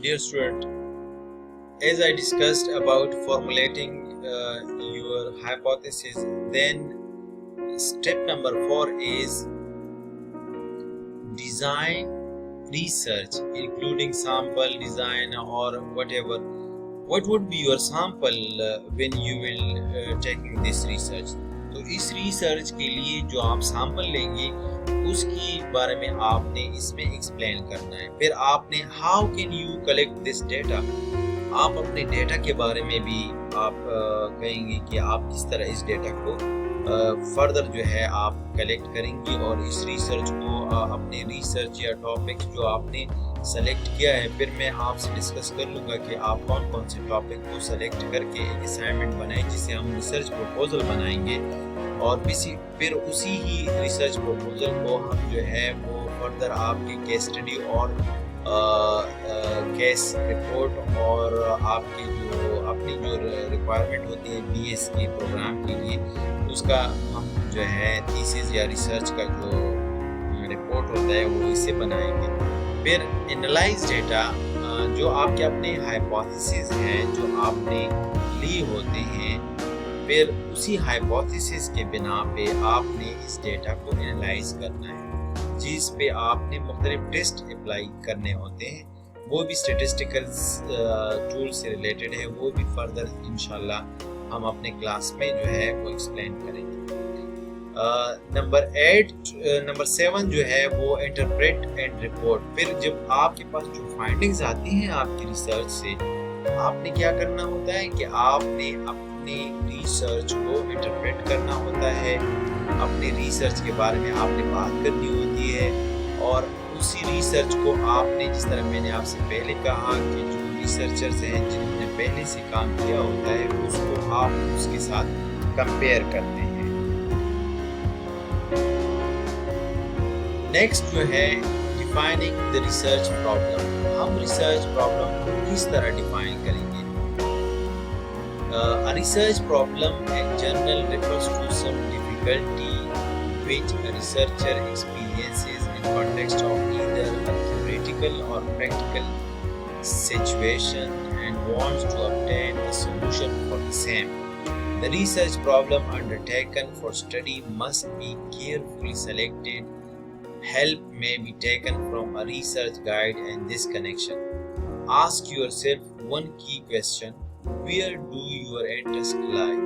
Dear student, as I discussed about formulating your hypothesis, then step number 4 is design research, including sample design or whatever. What would be your sample when you will taking this research? تو اس research کے لیے جو آپ sample لیں گے اس کی بارے میں آپ نے اس میں ایکسپلین کرنا ہے. پھر آپ نے how can you collect this data, آپ اپنے ڈیٹا کے بارے میں بھی آپ کہیں گے کہ آپ کس طرح اس ڈیٹا کو فردر جو ہے آپ کلیکٹ کریں گے اور اس ریسرچ کو اپنے ریسرچ یا ٹاپک جو آپ نے سلیکٹ کیا ہے پھر میں آپ سے ڈسکس کر لوں گا کہ آپ کون کون سے ٹاپک کو سلیکٹ کر کے ایک اسائنمنٹ بنائیں جسے ہم ریسرچ پروپوزل بنائیں گے اور پھر اسی ہی ریسرچ پروپوزل کو ہم جو ہے وہ فردر آپ کے کیس اسٹڈی اور کیس رپورٹ اور آپ کی جو اپنی جو ریکوائرمنٹ ہوتی ہے بی ایس کے پروگرام کے لیے اس کا ہم جو ہے تھیسس یا ریسرچ کا جو رپورٹ ہوتا ہے وہ اسے بنائیں گے. پھر انالائز ڈیٹا، جو آپ کے اپنے ہائپوتھیسز ہیں جو آپ نے لی ہوتے ہیں، پھر اسی ہائپوتھیسز کے بنا پہ آپ نے اس ڈیٹا کو انالائز کرنا ہے جس پہ آپ نے مختلف ٹیسٹ اپلائی کرنے ہوتے ہیں. وہ بھی اسٹیٹسٹیکل ٹول سے ریلیٹڈ ہے، وہ بھی فردر انشاءاللہ ہم اپنے کلاس میں جو ہے وہ ایکسپلین کریں گے. نمبر 7 جو ہے وہ انٹرپریٹ اینڈ رپورٹ. پھر جب آپ کے پاس جو فائنڈنگز آتی ہیں آپ کی ریسرچ سے، آپ نے کیا کرنا ہوتا ہے کہ آپ نے اپنی ریسرچ کو انٹرپریٹ کرنا ہوتا ہے، اپنے ریسرچ کے بارے میں آپ نے بات کرنی ہوتی ہے اور اسی ریسرچ کو آپ نے جس طرح میں نے آپ سے پہلے کہا کہ جو ریسرچرز ہیں جنہوں نے پہلے سے کام کیا ہوتا ہے اس کو آپ اس کے ساتھ کمپیئر کرتے ہیں. نیکسٹ جو ہے ڈیفائننگ دا ریسرچ پرابلم. ہم ریسرچ پرابلم کو کس طرح ڈیفائن کریں گے؟ A research problem in general refers to some difficulty which a researcher experiences in context of either a theoretical or practical situation and wants to obtain a solution for the same. The research problem undertaken for study must be carefully selected. Help may be taken from a research guide in this connection. Ask yourself one key question: where do your interest lie?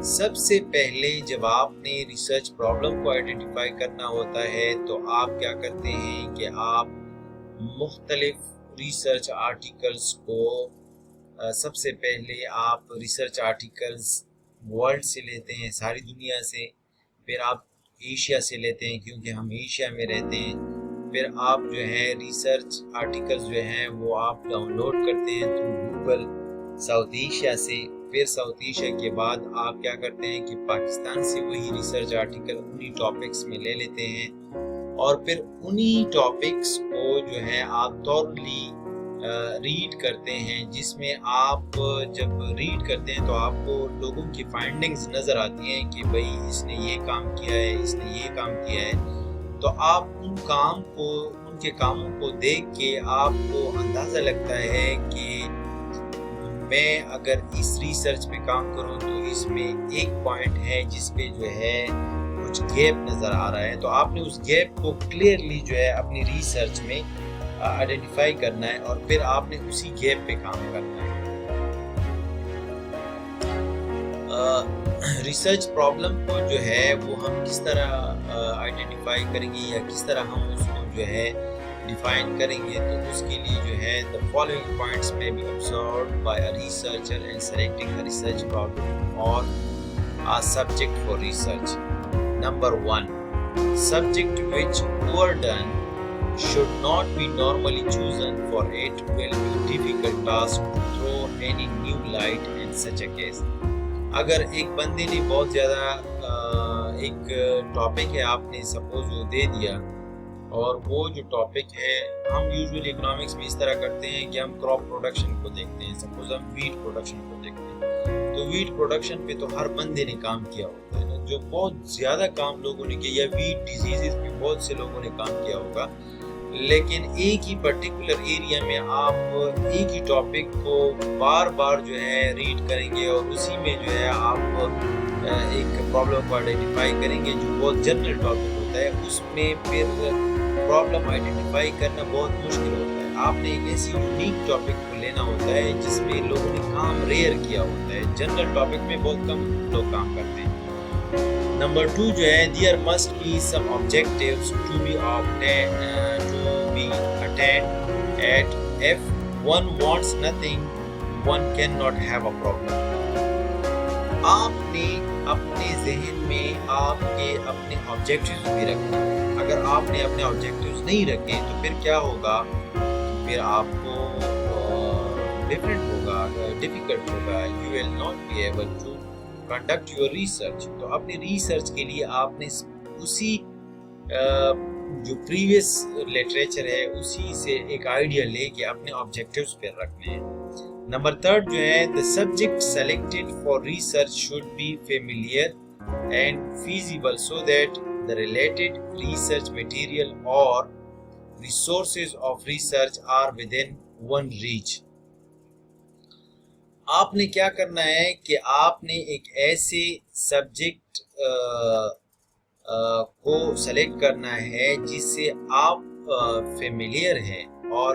سب سے پہلے جب آپ نے research problem کو identify کرنا ہوتا ہے تو آپ کیا کرتے ہیں کہ آپ مختلف ریسرچ آرٹیکلز کو سب سے پہلے آپ ریسرچ آرٹیکلز ورلڈ سے لیتے ہیں، ساری دنیا سے. پھر آپ ایشیا سے لیتے ہیں کیونکہ ہم ایشیا میں رہتے ہیں. پھر آپ جو ہے ریسرچ آرٹیکلز جو ہیں وہ آپ ڈاؤن لوڈ کرتے ہیں تھرو گوگل ساؤتھ ایشیا سے. پھر ساؤتھ ایشیا کے بعد آپ کیا کرتے ہیں کہ پاکستان سے وہی ریسرچ آرٹیکل انہی ٹاپکس میں لے لیتے ہیں اور پھر انہی ٹاپکس کو جو ہے آپ تھورلی ریڈ کرتے ہیں، جس میں آپ جب ریڈ کرتے ہیں تو آپ کو لوگوں کی فائنڈنگز نظر آتی ہیں کہ بھئی اس نے یہ کام کیا ہے، اس نے یہ کام کیا ہے. تو آپ ان کے کاموں کو دیکھ کے آپ کو اندازہ لگتا ہے کہ میں اگر اس ریسرچ پہ کام کروں تو اس میں ایک پوائنٹ ہے جس پہ جو ہے کچھ گیپ نظر آ رہا ہے. تو آپ نے اس گیپ کو کلیئرلی جو ہے اپنی ریسرچ میں آئیڈینٹیفائی کرنا ہے اور پھر آپ نے اسی گیپ پہ کام کرنا ہے. ریسرچ پرابلم کو جو ہے وہ ہم کس طرح آئیڈینٹیفائی کریں گے یا کس طرح ہم اس کو جو ہے ڈیفائن کریں گے؟ تو اس کے لیے جو ہے the following points may be observed by a researcher in selecting a research problem or a subject for research. Number 1, subject which overdone should not be normally chosen, for it will be a difficult task to throw any new light in such a case. اگر ایک بندے نے بہت زیادہ ایک topic ہے آپ نے سپوز وہ دے دیا اور وہ جو ٹاپک ہے ہم یوزولی اکنامکس میں اس طرح کرتے ہیں کہ ہم کراپ پروڈکشن کو دیکھتے ہیں. سپوز ہم ویٹ پروڈکشن کو دیکھتے ہیں تو ویٹ پروڈکشن پہ تو ہر بندے نے کام کیا ہوتا ہے، جو بہت زیادہ کام لوگوں نے کیا، یا ویٹ ڈیزیزز پہ بہت سے لوگوں نے کام کیا ہوگا. لیکن ایک ہی پرٹیکولر ایریا میں آپ ایک ہی ٹاپک کو بار بار جو ہے ریڈ کریں گے اور اسی میں جو ہے آپ ایک پرابلم کو آئیڈینٹیفائی کریں گے جو بہت جنرل ٹاپک ہوتا ہے، اس میں پھر پرابلم آئیڈینٹیفائی کرنا بہت مشکل ہوتا ہے۔ آپ نے ایک ایسی یونیک ٹاپک کو لینا ہوتا ہے جس میں لوگوں نے کام ریئر کیا ہوتا ہے، جنرل ٹاپک میں بہت کم لوگ کام کرتے ہیں۔ نمبر 2 جو ہے there must be some objectives to be attained at if one wants nothing one cannot have a problem۔ آپ نے اپنے ذہن میں آپ کے اپنے آبجیکٹیوز بھی رکھنا، اگر آپ نے اپنے آبجیکٹیوز نہیں رکھے تو پھر کیا ہوگا، پھر آپ کو ڈیفرنٹ ہوگا، ڈیفیکلٹ ہوگا، you will not be able to conduct your research۔ تو اپنی ریسرچ کے لیے آپ نے اسی جو پریویس لٹریچر ہے اسی سے ایک آئیڈیا لے کے اپنے آبجیکٹیوز پہ رکھنے ہیں۔ نمبر 3 جو ہے the subject selected for research should be familiar and feasible so that the related research material or resources of research are within one reach۔ آپ نے کیا کرنا ہے کہ آپ نے ایک ایسے سبجیکٹ کو سلیکٹ کرنا ہے جس سے آپ فیملیئر ہیں اور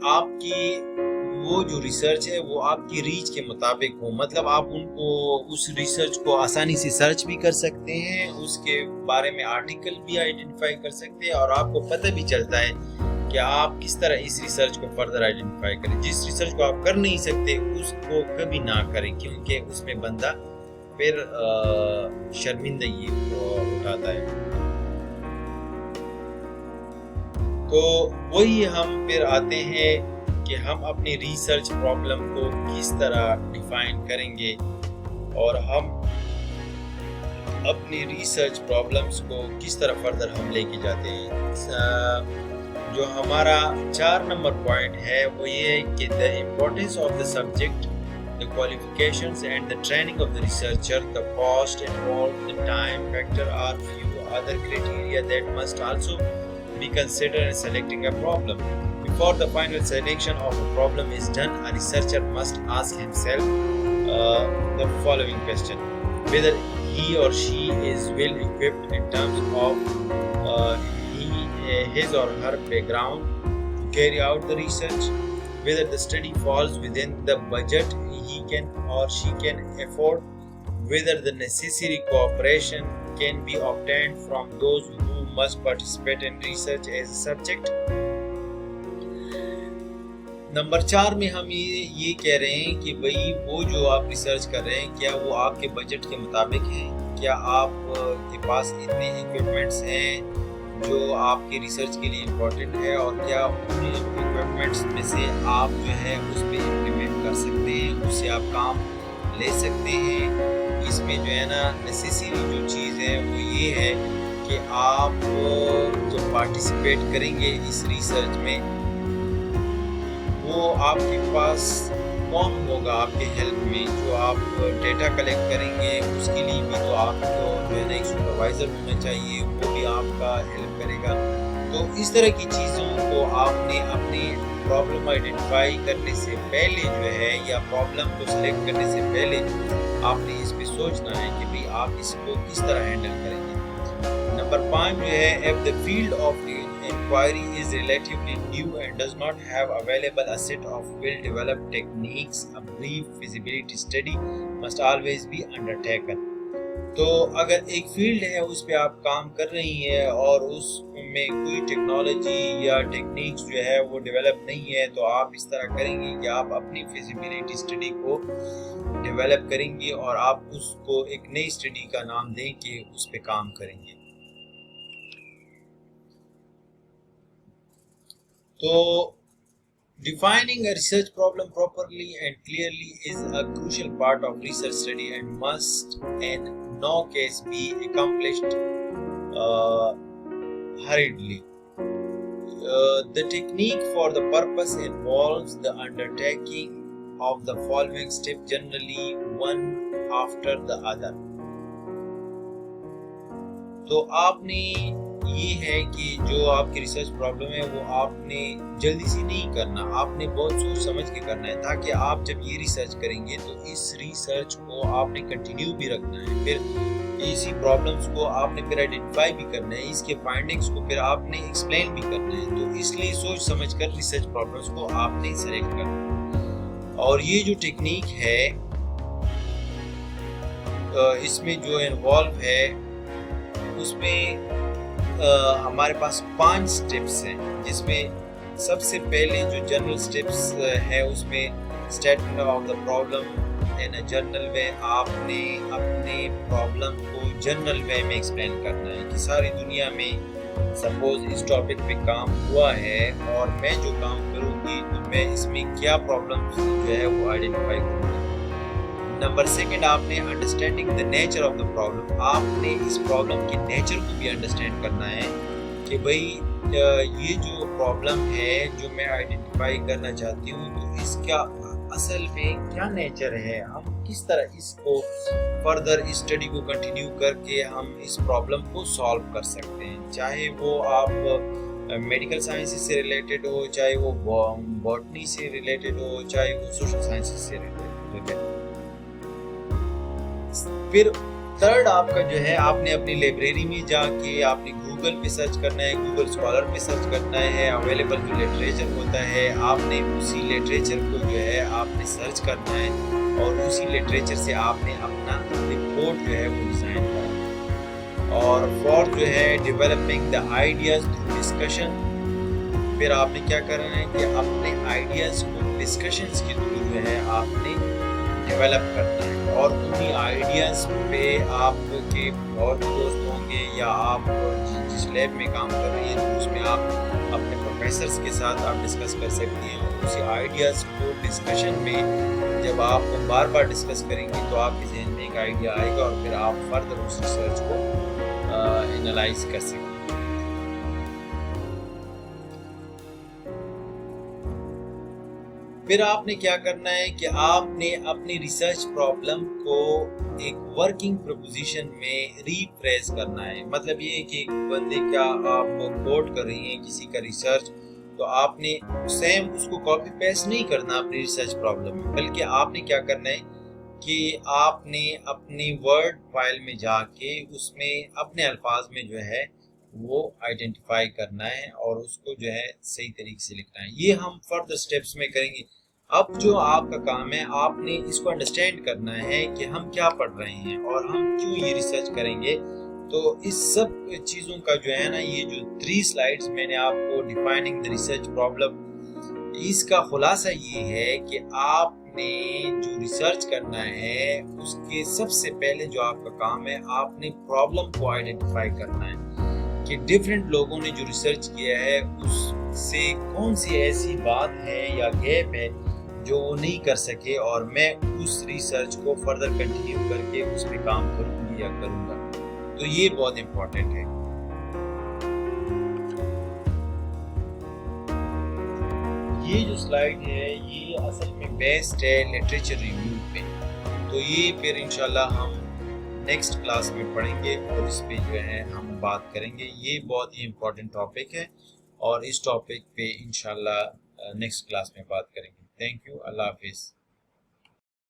آپ کی وہ جو ریسرچ ہے وہ آپ کی ریچ کے مطابق ہو، مطلب آپ ان کو اس ریسرچ کو آسانی سے سرچ بھی کر سکتے ہیں، اس کے بارے میں آرٹیکل بھی آئیڈینٹیفائی کر سکتے ہیں اور آپ کو پتہ بھی چلتا ہے کہ آپ کس طرح اس ریسرچ کو فردر آئیڈینٹیفائی کریں۔ جس ریسرچ کو آپ کر نہیں سکتے اس کو کبھی نہ کریں، کیونکہ اس میں بندہ پھر شرمندگی اٹھاتا ہے۔ تو وہی ہم پھر آتے ہیں کہ ہم اپنی ریسرچ پرابلم کو کس طرح ڈیفائن کریں گے اور ہم اپنی ریسرچ پرابلمس کو کس طرح فردر ہم لے کے جاتے ہیں۔ جو ہمارا 4 نمبر پوائنٹ ہے وہ یہ ہے کہ the importance of the subject, the qualifications and the training of the researcher, the cost involved, the time factor are few other criteria that must also be considered in selecting a problem. Before the final selection of a problem is done, a researcher must ask himself the following question: whether he or she is well equipped in terms of his or her background to carry out the research, whether the study falls within the budget he can or she can afford, whether the necessary cooperation can be obtained from those who must participate in research as a subject۔ Number 4 میں ہم یہ کہہ رہے ہیں کہ بھئی وہ جو آپ ریسرچ کر رہے ہیں کیا وہ آپ کے بجٹ کے مطابق ہیں، کیا آپ کے پاس اتنے ایکوپمنٹس ہیں جو آپ کی ریسرچ کے لیے امپورٹنٹ ہے، اور کیا ان ایکوپمنٹس میں سے آپ جو ہے اس پہ امپلیمنٹ کر سکتے ہیں، اس سے آپ کام لے سکتے ہیں۔ اس میں جو ہے نا نیسیسری جو چیز ہے وہ یہ ہے کہ آپ جب پارٹیسپیٹ کریں گے اس ریسرچ میں وہ آپ کے پاس کون ہوگا آپ کے ہیلپ میں، جو آپ ڈیٹا کلیکٹ کریں گے اس کے لیے بھی تو آپ کو جو ہے نا ایک سپروائزر ہونا چاہیے، وہ بھی آپ کا ہیلپ کرے گا۔ تو اس طرح کی چیزوں کو آپ نے اپنے پرابلم آئیڈینٹیفائی کرنے سے پہلے جو ہے یا پرابلم کو سلیکٹ کرنے سے پہلے آپ نے اس پہ سوچنا ہے کہ بھی آپ اس کو کس طرح ہینڈل کریں گے۔ نمبر 5 جو ہے if the field of inquiry is relatively new and does not have available a set of well-developed techniques, a brief feasibility study must always be undertaken۔ تو اگر ایک فیلڈ ہے اس پہ آپ کام کر رہی ہیں اور اس میں کوئی ٹیکنالوجی یا ٹیکنیکس جو ہے وہ ڈیولپ نہیں ہے تو آپ اس طرح کریں گے کہ آپ اپنی فیزیبلٹی اسٹڈی کو ڈیولپ کریں گے اور آپ اس کو ایک نئی اسٹڈی کا نام دیں کہ اس پہ کام کریں گے۔ تو defining a research problem properly and clearly is a crucial part of research study and must in no case be accomplished hurriedly۔ The technique for the purpose involves the undertaking of the following steps, generally one after the other۔ تو آپ نے یہ ہے کہ جو آپ کی research problem ہے وہ آپ نے جلدی سے نہیں کرنا، آپ نے بہت سوچ سمجھ کے کرنا ہے، تاکہ آپ جب یہ ریسرچ کریں گے تو اس ریسرچ کو آپ نے کنٹینیو بھی رکھنا ہے، پھر اسی پرابلمس کو آپ نے پھر آئیڈینٹیفائی بھی کرنا ہے، اس کے فائنڈنگس کو پھر آپ نے ایکسپلین بھی کرنا ہے، تو اس لیے سوچ سمجھ کر ریسرچ پرابلمس کو آپ نے سلیکٹ کرنا ہے۔ اور یہ جو ٹیکنیک ہے اس میں جو انوالو ہے اس میں ہمارے پاس 5 سٹیپس ہیں، جس میں سب سے پہلے جو جنرل سٹیپس ہے اس میں statement of the problem in a general وے، آپ نے اپنے پرابلم کو جنرل وے میں ایکسپلین کرنا ہے کہ ساری دنیا میں سپوز اس ٹاپک پہ کام ہوا ہے اور میں جو کام کروں گی تو میں اس میں کیا پرابلم جو ہے وہ آئیڈینٹیفائی کروں گی۔ نمبر سیکنڈ، آپ نے understanding the nature of the problem, آپ نے اس پرابلم کے نیچر کو بھی انڈرسٹینڈ کرنا ہے کہ بھئی یہ جو پرابلم ہے جو میں آئیڈینٹیفائی کرنا چاہتی ہوں تو اس کا اصل میں کیا نیچر ہے، ہم کس طرح اس کو فردر اسٹڈی کو کنٹینیو کر کے ہم اس پرابلم کو سالو کر سکتے ہیں، چاہے وہ آپ میڈیکل سائنسز سے ریلیٹڈ ہو، چاہے وہ باٹنی سے ریلیٹڈ ہو، چاہے وہ سوشل سائنسز سے ریلیٹڈ ہو۔ پھر تھرڈ آپ کا جو ہے آپ نے اپنی لائبریری میں جا کے آپ نے گوگل پہ سرچ کرنا ہے، گوگل اسکالر پہ سرچ کرنا ہے، اویلیبل جو لٹریچر ہوتا ہے آپ نے اسی لٹریچر کو جو ہے آپ نے سرچ کرنا ہے اور اسی لٹریچر سے آپ نے اپنا رپورٹ جو ہے وہ ڈیزائن کرنا ہے۔ اور فورتھ جو ہے developing the ideas through discussion, پھر آپ نے کیا کرنا ہے کہ اپنے آئیڈیاز کو ڈسکشنز کے تھرو جو ہے آپ نے ڈیولپ کرنا ہے، اور انہی آئیڈیاز پہ آپ کے اور دوست ہوں گے یا آپ جس لیب میں کام کر رہی ہیں تو اس میں آپ اپنے پروفیسرز کے ساتھ آپ ڈسکس کر سکتی ہیں، اور اسی آئیڈیاز کو ڈسکشن میں جب آپ بار بار ڈسکس کریں گی تو آپ کے ذہن میں ایک آئیڈیا آئے گا اور پھر آپ فردر اس ریسرچ کو انالائز کر سکیں گے۔ پھر آپ نے کیا کرنا ہے کہ آپ نے اپنی ریسرچ پرابلم کو ایک ورکنگ پروپوزیشن میں ری فریز کرنا ہے، مطلب یہ ہے کہ ایک بندے کیا آپ کوٹ کر رہی ہیں کسی کا ریسرچ، تو آپ نے سیم اس کو کاپی پیسٹ نہیں کرنا اپنی ریسرچ پرابلم میں، بلکہ آپ نے کیا کرنا ہے کہ آپ نے اپنی ورڈ فائل میں جا کے اس میں اپنے الفاظ میں جو ہے وہ آئیڈینٹیفائی کرنا ہے اور اس کو جو ہے صحیح طریقے سے لکھنا ہے۔ یہ ہم فردر سٹیپس میں کریں گے۔ اب جو آپ کا کام ہے آپ نے اس کو انڈرسٹینڈ کرنا ہے کہ ہم کیا پڑھ رہے ہیں اور ہم کیوں یہ ریسرچ کریں گے، تو اس سب چیزوں کا جو ہے نا یہ جو 3 سلائیڈز میں نے آپ کو ڈیفائننگ دی ریسرچ پرابلم، اس کا خلاصہ یہ ہے کہ آپ نے جو ریسرچ کرنا ہے اس کے سب سے پہلے جو آپ کا کام ہے آپ نے پرابلم کو آئیڈینٹیفائی کرنا ہے کہ ڈیفرنٹ لوگوں نے جو ریسرچ کیا ہے اس سے کون سی ایسی بات ہے یا گیپ ہے جو وہ نہیں کر سکے، اور میں اس ریسرچ کو فردر کنٹینیو کر کے اس پہ کام کروں گی یا کروں گا، تو یہ بہت امپورٹنٹ ہے۔ یہ جو سلائیڈ ہے یہ اصل میں بیسڈ ہے لٹریچر ریویو پہ، تو یہ پھر انشاءاللہ ہم نیکسٹ کلاس میں پڑھیں گے اور اس پہ جو ہے ہم بات کریں گے۔ یہ بہت ہی امپورٹنٹ ٹاپک ہے اور اس ٹاپک پہ انشاءاللہ نیکسٹ کلاس میں بات کریں گے۔ تھینک یو، اللہ حافظ۔